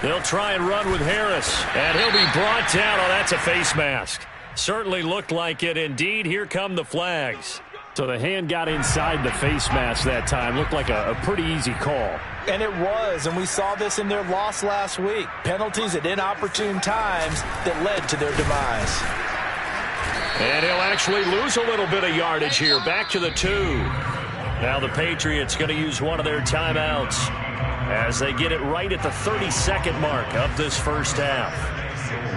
They'll try and run with Harris, and he'll be brought down. Oh, that's a face mask. Certainly looked like it. Indeed, here come the flags. So the hand got inside the face mask that time. Looked like a pretty easy call. And it was, and we saw this in their loss last week. Penalties at inopportune times that led to their demise. And he'll actually lose a little bit of yardage here. Back to the 2. Now the Patriots going to use one of their timeouts as they get it right at the 32nd mark of this first half.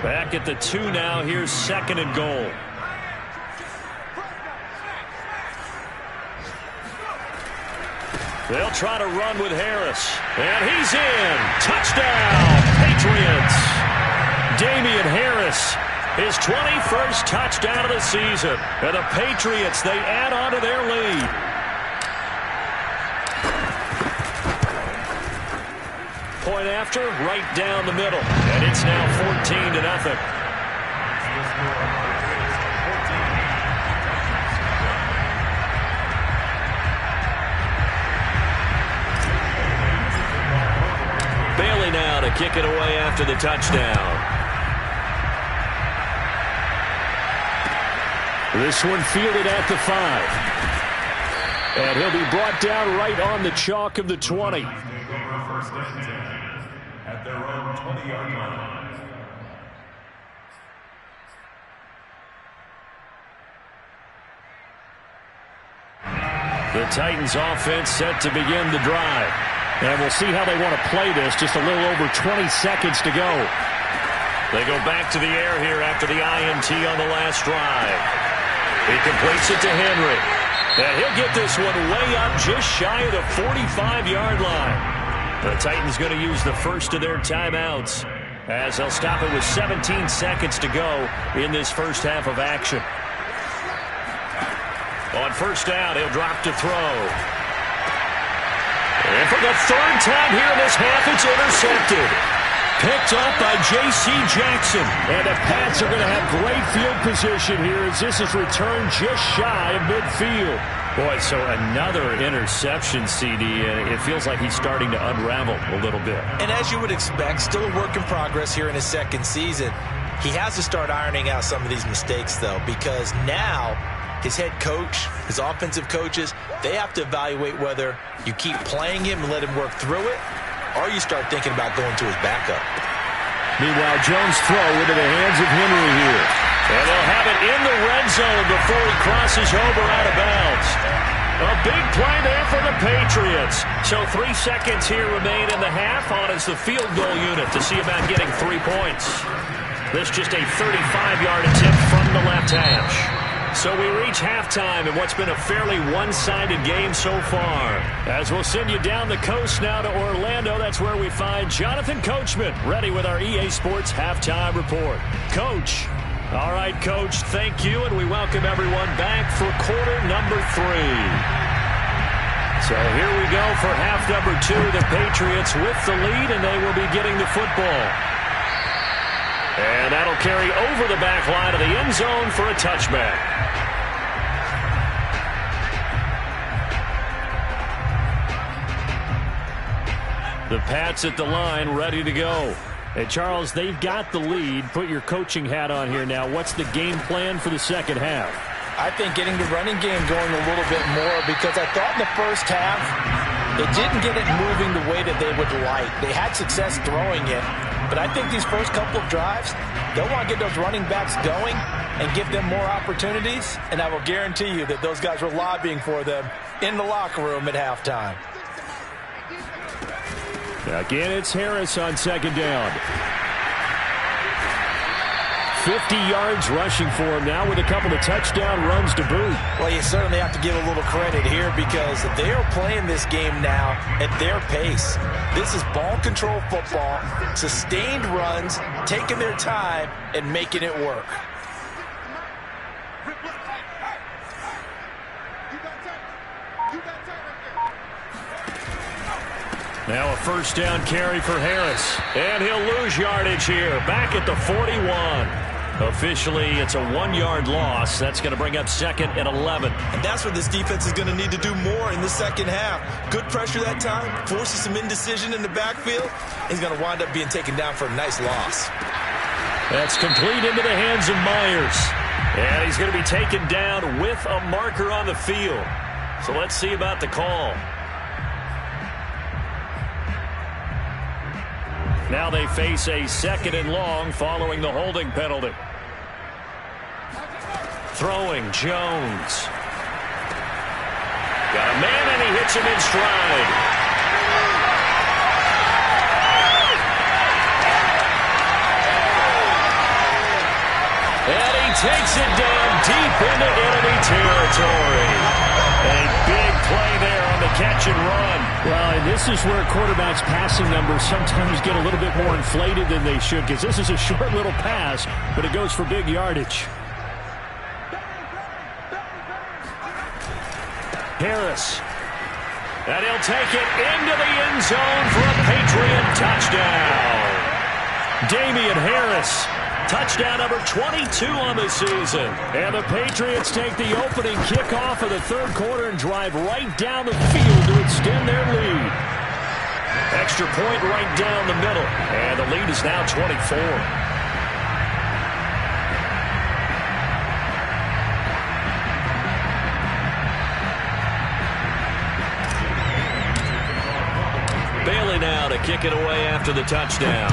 Back at the 2 now. Here's 2nd and goal. They'll try to run with Harris. And he's in. Touchdown, Patriots. Damian Harris, his 21st touchdown of the season. And the Patriots, they add on to their lead. Point after, right down the middle. And it's now 14-0. Bailey now to kick it away after the touchdown. This one fielded at the 5. And he'll be brought down right on the chalk of the 20. At their own 20-yard line. The Titans offense set to begin the drive. And we'll see how they want to play this. Just a little over 20 seconds to go. They go back to the air here after the INT on the last drive. He completes it to Henry. And he'll get this one way up just shy of the 45-yard line. The Titans going to use the first of their timeouts as they'll stop it with 17 seconds to go in this first half of action. On first down, he'll drop to throw. And for the 3rd time here in this half, it's intercepted. Picked up by J.C. Jackson. And the Pats are going to have great field position here as this is returned just shy of midfield. Boy, so another interception, CD, and it feels like he's starting to unravel a little bit. And as you would expect, still a work in progress here in his 2nd season. He has to start ironing out some of these mistakes, though, because now his head coach, his offensive coaches, they have to evaluate whether you keep playing him and let him work through it, or you start thinking about going to his backup. Meanwhile, Jones' throw into the hands of Henry here. And they'll have it in the red zone before he crosses over out of bounds. A big play there for the Patriots. So 3 seconds here remain in the half on as the field goal unit to see about getting 3 points. This just a 35-yard attempt from the left hash. So we reach halftime in what's been a fairly one-sided game so far. As we'll send you down the coast now to Orlando, that's where we find Jonathan Coachman ready with our EA Sports Halftime Report. Coach. All right, Coach, thank you, and we welcome everyone back for quarter number 3. So here we go for half number 2. The Patriots with the lead, and they will be getting the football. And that'll carry over the back line of the end zone for a touchback. The Pats at the line, ready to go. Hey, Charles, they've got the lead. Put your coaching hat on here now. What's the game plan for the second half? I think getting the running game going a little bit more, because I thought in the first half they didn't get it moving the way that they would like. They had success throwing it, but I think these first couple of drives, they'll want to get those running backs going and give them more opportunities, and I will guarantee you that those guys were lobbying for them in the locker room at halftime. Again, it's Harris on second down. 50 yards rushing for him now with a couple of touchdown runs to boot. Well, you certainly have to give a little credit here because they are playing this game now at their pace. This is ball control football, sustained runs, taking their time and making it work. Now a first down carry for Harris. And he'll lose yardage here. Back at the 41. Officially, it's a 1-yard loss. That's going to bring up 2nd and 11. And that's where this defense is going to need to do more in the second half. Good pressure that time, forces some indecision in the backfield. He's going to wind up being taken down for a nice loss. That's complete into the hands of Myers. And he's going to be taken down with a marker on the field. So let's see about the call. Now they face a 2nd and long following the holding penalty. Throwing, Jones. Got a man, and he hits him in stride. And he takes it down deep into enemy territory. A big play there on the catch and run. Well, and this is where quarterbacks' passing numbers sometimes get a little bit more inflated than they should, because this is a short little pass, but it goes for big yardage. Harris. And he'll take it into the end zone for a Patriot touchdown. Damian Harris. Touchdown number 22 on the season. And the Patriots take the opening kickoff of the third quarter and drive right down the field to extend their lead. Extra point right down the middle. And the lead is now 24. Bailey now to kick it away after the touchdown.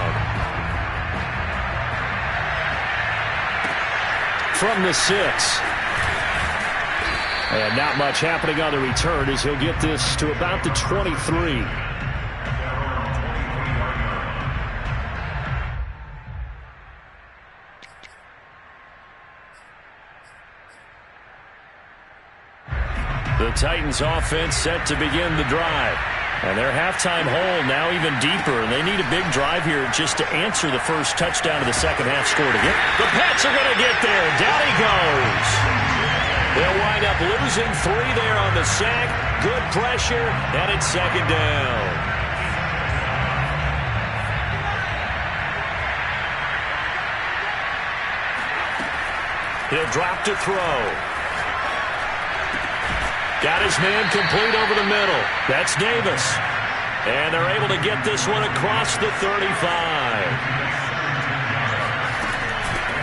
From the 6. And not much happening on the return as he'll get this to about the 23. The Titans offense set to begin the drive. And their halftime hole now even deeper, and they need a big drive here just to answer the first touchdown of the second half score to get. The Pats are going to get there. Down he goes. They'll wind up losing 3 there on the sack. Good pressure, and it's 2nd down. He'll drop to throw. Got his man complete over the middle. That's Davis. And they're able to get this one across the 35.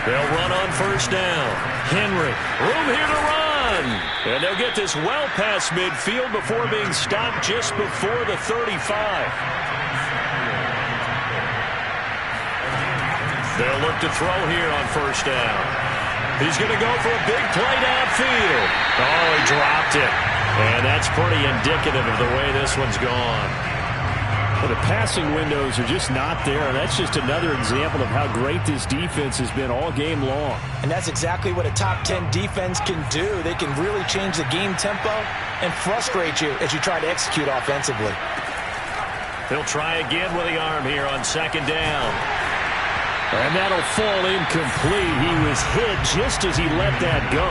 They'll run on first down. Henry, room here to run. And they'll get this well past midfield before being stopped just before the 35. They'll look to throw here on first down. He's going to go for a big play downfield. Oh, he dropped it. And that's pretty indicative of the way this one's gone. Well, the passing windows are just not there, and that's just another example of how great this defense has been all game long. And that's exactly what a top 10 defense can do. They can really change the game tempo and frustrate you as you try to execute offensively. He'll try again with the arm here on 2nd down. And that'll fall incomplete. He was hit just as he let that go.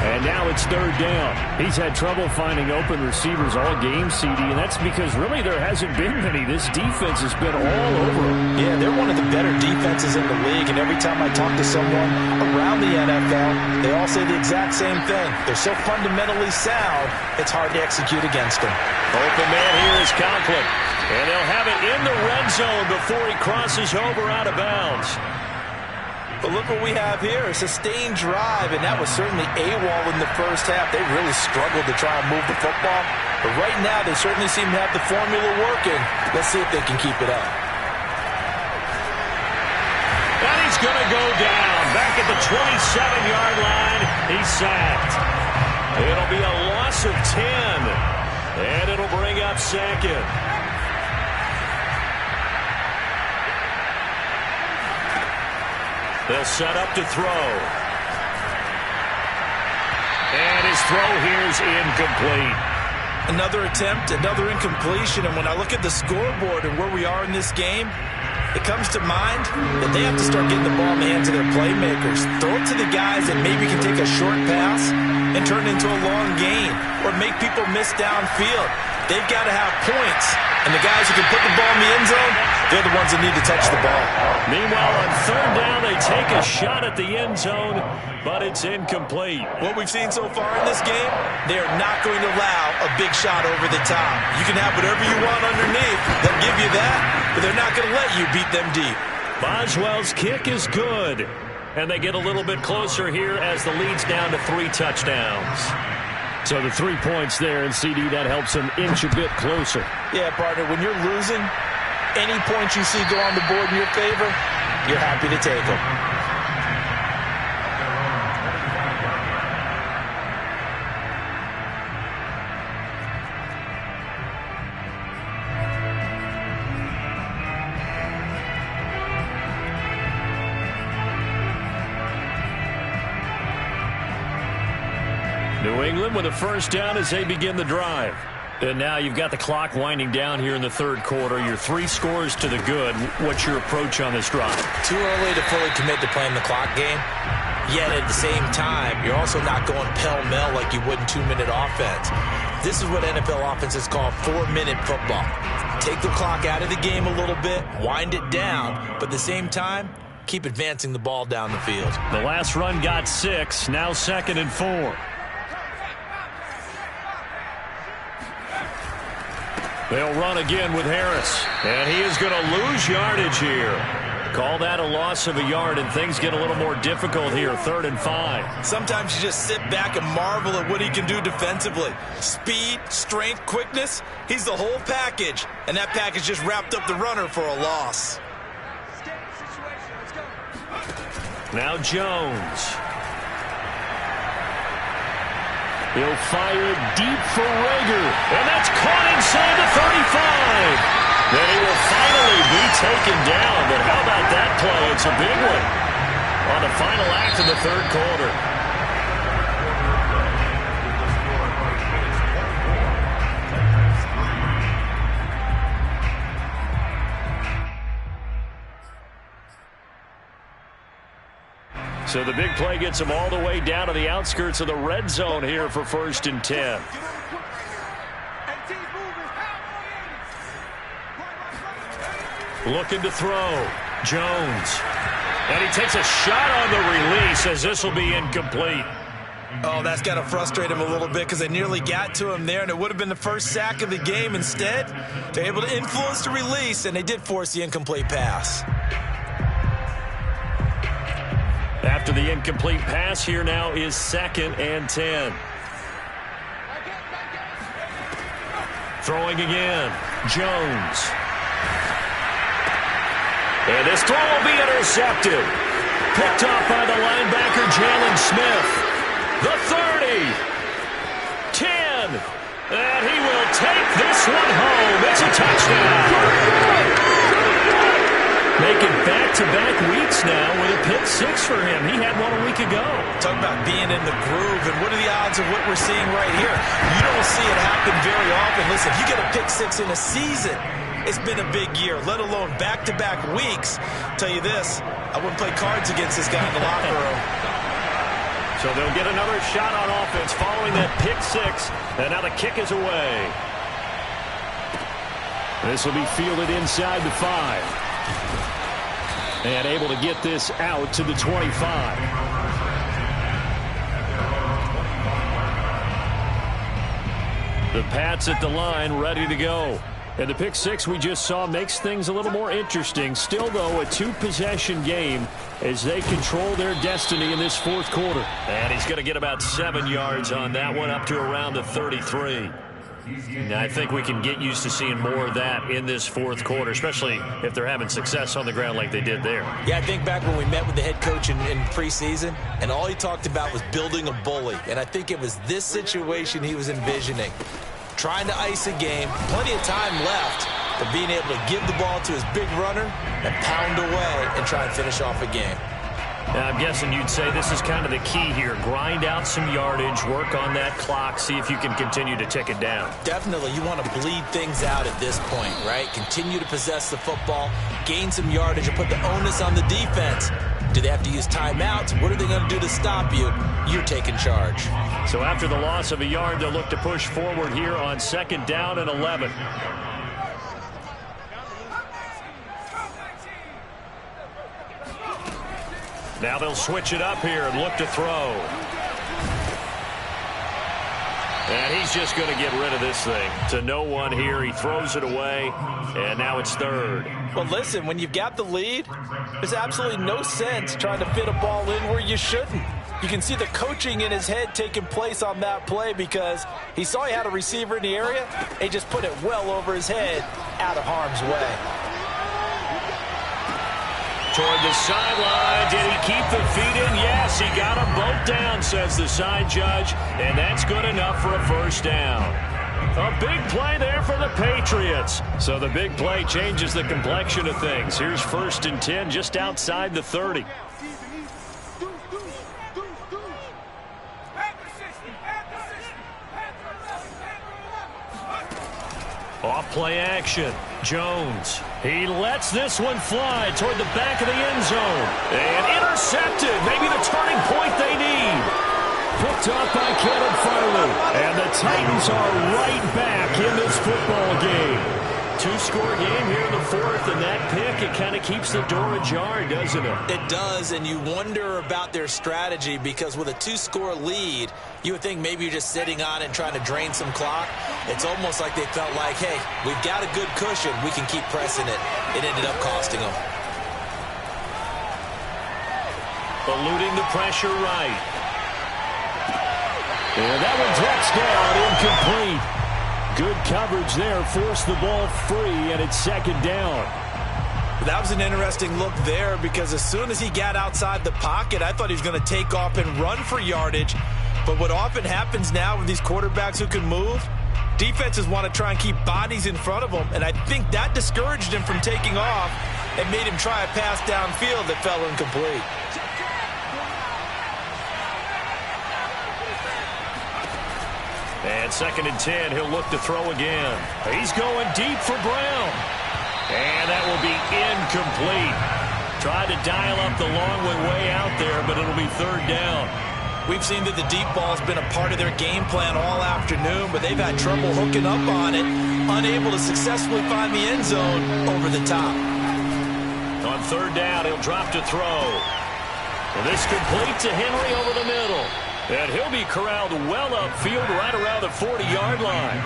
And now it's 3rd down. He's had trouble finding open receivers all game, CD, and that's because really there hasn't been many. This defense has been all over him. Yeah, they're one of the better defenses in the league, and every time I talk to someone around the NFL, they all say the exact same thing. They're so fundamentally sound, it's hard to execute against them. Open man here is Conklin. And they'll have it in the red zone before he crosses over out of bounds. But look what we have here, a sustained drive, and that was certainly AWOL in the first half. They really struggled to try and move the football. But right now, they certainly seem to have the formula working. Let's see if they can keep it up. And he's going to go down. Back at the 27-yard line, he's sacked. It'll be a loss of 10. And it'll bring up 2nd. They'll set up to throw. And his throw here is incomplete. Another attempt, another incompletion. And when I look at the scoreboard and where we are in this game, it comes to mind that they have to start getting the ball in the hands of their playmakers. Throw it to the guys that maybe can take a short pass and turn it into a long gain or make people miss downfield. They've got to have points. And the guys who can put the ball in the end zone, They're the ones that need to touch the ball. Meanwhile, on third down, they take a shot at the end zone, but it's incomplete. What we've seen so far in this game, they are not going to allow a big shot over the top. You can have whatever you want underneath. They'll give you that, but they're not going to let you beat them deep. Boswell's kick is good. And they get a little bit closer here as the lead's down to 3 touchdowns. So the 3 points there, and CD, that helps them inch a bit closer. Yeah, partner, when you're losing, any points you see go on the board in your favor, you're happy to take them. New England with a first down as they begin the drive. And now you've got the clock winding down here in the third quarter. Your 3 scores to the good. What's your approach on this drive? Too early to fully commit to playing the clock game. Yet at the same time, you're also not going pell-mell like you would in 2-minute offense. This is what NFL offenses call 4-minute football. Take the clock out of the game a little bit, wind it down, but at the same time, keep advancing the ball down the field. The last run got 6, now 2nd and 4. They'll run again with Harris. And he is going to lose yardage here. Call that a loss of a yard, and things get a little more difficult here, 3rd and 5. Sometimes you just sit back and marvel at what he can do defensively. Speed, strength, quickness, he's the whole package. And that package just wrapped up the runner for a loss. Now Jones. He'll fire deep for Rager. And that's caught inside the 35. Then he will finally be taken down. But how about that play? It's a big one on the final act of the third quarter. So the big play gets them all the way down to the outskirts of the red zone here for 1st and 10. Looking to throw. Jones. And he takes a shot on the release as this will be incomplete. Oh, that's got to frustrate him a little bit because they nearly got to him there, and it would have been the first sack of the game. Instead, they're able to influence the release, and they did force the incomplete pass. After the incomplete pass, here now is 2nd and 10. Throwing again. Jones. And this throw will be intercepted. Picked off by the linebacker, Jalen Smith. The 30. 10. And he will take this one home. It's a touchdown. Making back-to-back weeks now with a pick 6 for him. He had one a week ago. Talk about being in the groove, and what are the odds of what we're seeing right here? You don't see it happen very often. Listen, if you get a pick 6 in a season, it's been a big year, let alone back-to-back weeks. Tell you this, I wouldn't play cards against this guy in the locker room. So they'll get another shot on offense following that pick 6, and now the kick is away. This will be fielded inside the 5. And able to get this out to the 25. The Pats at the line, ready to go. And the pick 6 we just saw makes things a little more interesting. Still, though, a 2-possession game as they control their destiny in this fourth quarter. And he's going to get about 7 yards on that one, up to around the 33. Now, I think we can get used to seeing more of that in this fourth quarter, especially if they're having success on the ground like they did there. Yeah, I think back when we met with the head coach in preseason, and all he talked about was building a bully. And I think it was this situation he was envisioning. Trying to ice a game, plenty of time left, but being able to give the ball to his big runner and pound away and try and finish off a game. Now, I'm guessing you'd say this is kind of the key here. Grind out some yardage, work on that clock, see if you can continue to tick it down. Definitely. You want to bleed things out at this point, right? Continue to possess the football, gain some yardage, and put the onus on the defense. Do they have to use timeouts? What are they going to do to stop you? You're taking charge. So after the loss of a yard, they'll look to push forward here on 2nd down and 11. Now they'll switch it up here and look to throw. And he's just going to get rid of this thing to no one here. He throws it away, and now it's third. Well, listen, when you've got the lead, there's absolutely no sense trying to fit a ball in where you shouldn't. You can see the coaching in his head taking place on that play because he saw he had a receiver in the area, and he just put it well over his head out of harm's way. Toward the sideline. Did he keep the feet in? Yes, he got them both down, says the side judge, and that's good enough for a first down. A big play there for the Patriots. So the big play changes the complexion of things. Here's 1st and 10 just outside the 30. Off play action. Jones. He lets this one fly toward the back of the end zone. And intercepted. Maybe the turning point they need. Picked off by Kenneth Farley. And the Titans are right back in this football game. 2-score game here in the 4th, and that pick, it kind of keeps the door ajar, doesn't it? It does, and you wonder about their strategy because with a 2-score lead, you would think maybe you're just sitting on it and trying to drain some clock. It's almost like they felt like, hey, we've got a good cushion. We can keep pressing it. It ended up costing them. Eluding the pressure right. And that one drops down, incomplete. Good coverage there, forced the ball free, and it's 2nd down. That was an interesting look there because as soon as he got outside the pocket, I thought he was going to take off and run for yardage. But what often happens now with these quarterbacks who can move, defenses want to try and keep bodies in front of them, and I think that discouraged him from taking off and made him try a pass downfield that fell incomplete. And 2nd and 10, he'll look to throw again. He's going deep for Brown. And that will be incomplete. Tried to dial up the long way out there, but it'll be 3rd down. We've seen that the deep ball's been a part of their game plan all afternoon, but they've had trouble hooking up on it, unable to successfully find the end zone over the top. On 3rd down, he'll drop to throw. And this complete to Henry over the middle. And he'll be corralled well upfield right around the 40-yard line.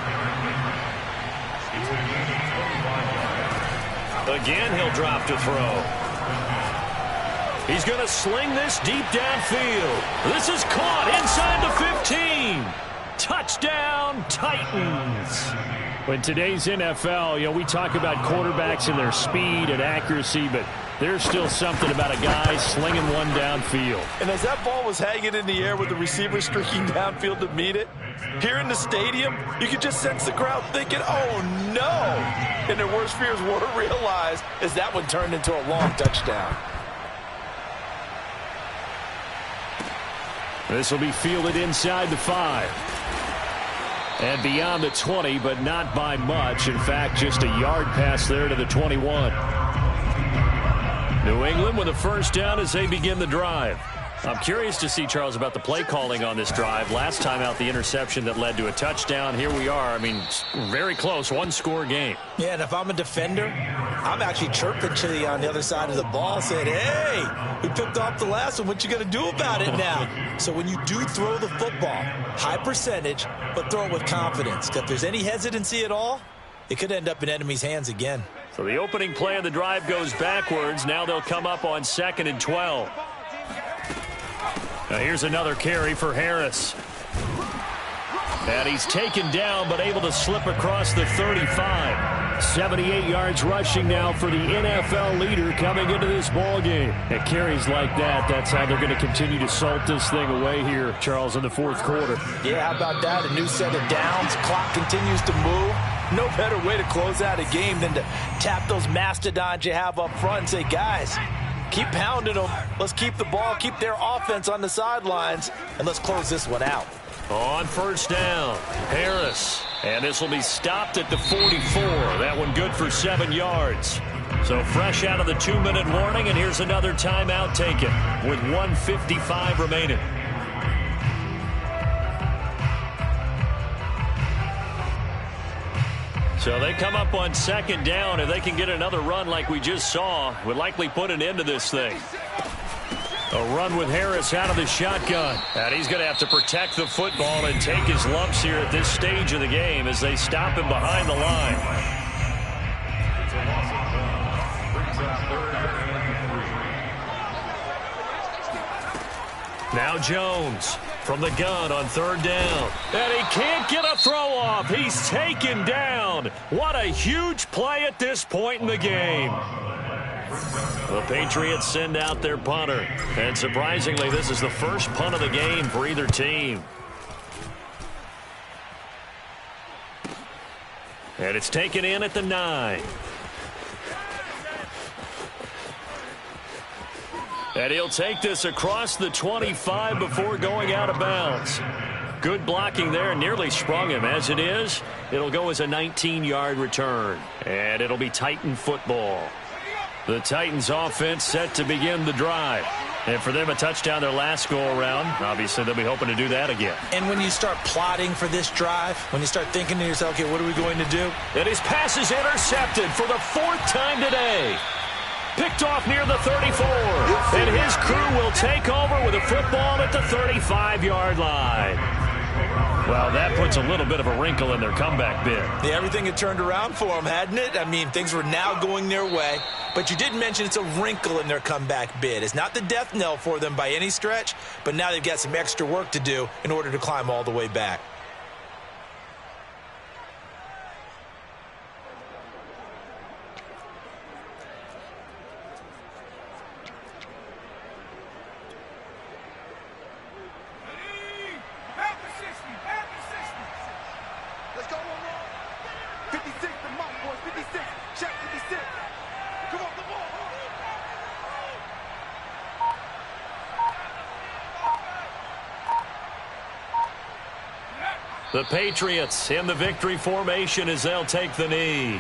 Again, he'll drop to throw. He's going to sling this deep downfield. This is caught inside the 15. Touchdown, Titans. In today's NFL, we talk about quarterbacks and their speed and accuracy, but there's still something about a guy slinging one downfield. And as that ball was hanging in the air with the receiver streaking downfield to meet it, here in the stadium, you could just sense the crowd thinking, oh, no. And their worst fears were realized as that one turned into a long touchdown. This will be fielded inside the 5. And beyond the 20, but not by much. In fact, just a yard pass there to the 21. New England with a first down as they begin the drive. I'm curious to see, Charles, about the play calling on this drive. Last time out, the interception that led to a touchdown. Here we are. I mean, very close, 1-score game. Yeah, and if I'm a defender, I'm actually chirping to you on the other side of the ball, saying, hey, we picked off the last one. What you going to do about it now? So when you do throw the football, high percentage, but throw it with confidence. If there's any hesitancy at all, it could end up in enemy's hands again. So the opening play of the drive goes backwards. Now they'll come up on 2nd and 12. Now here's another carry for Harris. And he's taken down, but able to slip across the 35. 78 yards rushing now for the NFL leader coming into this ball game. It carries like that. That's how they're going to continue to salt this thing away here, Charles, in the 4th quarter. Yeah, how about that? A new set of downs. Clock continues to move. No better way to close out a game than to tap those mastodons you have up front and say, guys, keep pounding them. Let's keep the ball, keep their offense on the sidelines, and let's close this one out. On first down, Harris. And this will be stopped at the 44. That one good for 7 yards. So fresh out of the 2-minute warning, and here's another timeout taken with 1:55 remaining. So they come up on 2nd down. If they can get another run like we just saw, would likely put an end to this thing. A run with Harris out of the shotgun. And he's going to have to protect the football and take his lumps here at this stage of the game as they stop him behind the line. Now Jones from the gun on third down. And he can't get a throw off. He's taken down. What a huge play at this point in the game. The Patriots send out their punter. And surprisingly, this is the first punt of the game for either team. And it's taken in at the 9. And he'll take this across the 25 before going out of bounds. Good blocking there, nearly sprung him. As it is, it'll go as a 19-yard return. And it'll be Titan football. The Titans offense set to begin the drive. And for them, a touchdown their last go-around. Obviously, they'll be hoping to do that again. And when you start plotting for this drive, when you start thinking to yourself, okay, what are we going to do? And his pass is intercepted for the 4th time today. Picked off near the 34. And his crew will take over with a football at the 35-yard line. Well, that puts a little bit of a wrinkle in their comeback bid. Yeah, everything had turned around for them, hadn't it? I mean, things were now going their way. But you did mention it's a wrinkle in their comeback bid. It's not the death knell for them by any stretch, but now they've got some extra work to do in order to climb all the way back. The Patriots in the victory formation as they'll take the knee.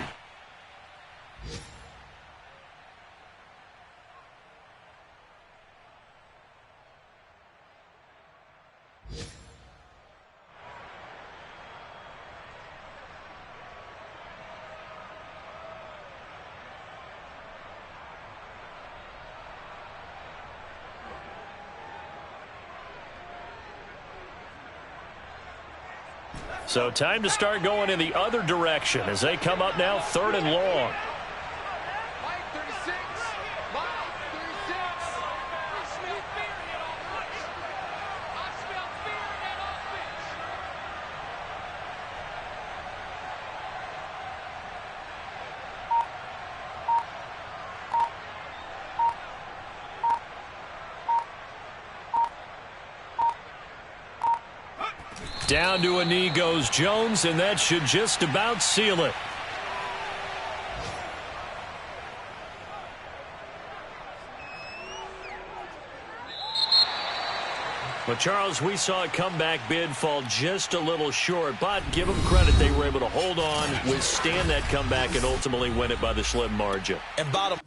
So time to start going in the other direction as they come up now 3rd and long. Down to a knee goes Jones, and that should just about seal it. But, Charles, we saw a comeback bid fall just a little short, but give them credit. They were able to hold on, withstand that comeback, and ultimately win it by the slim margin. And bottom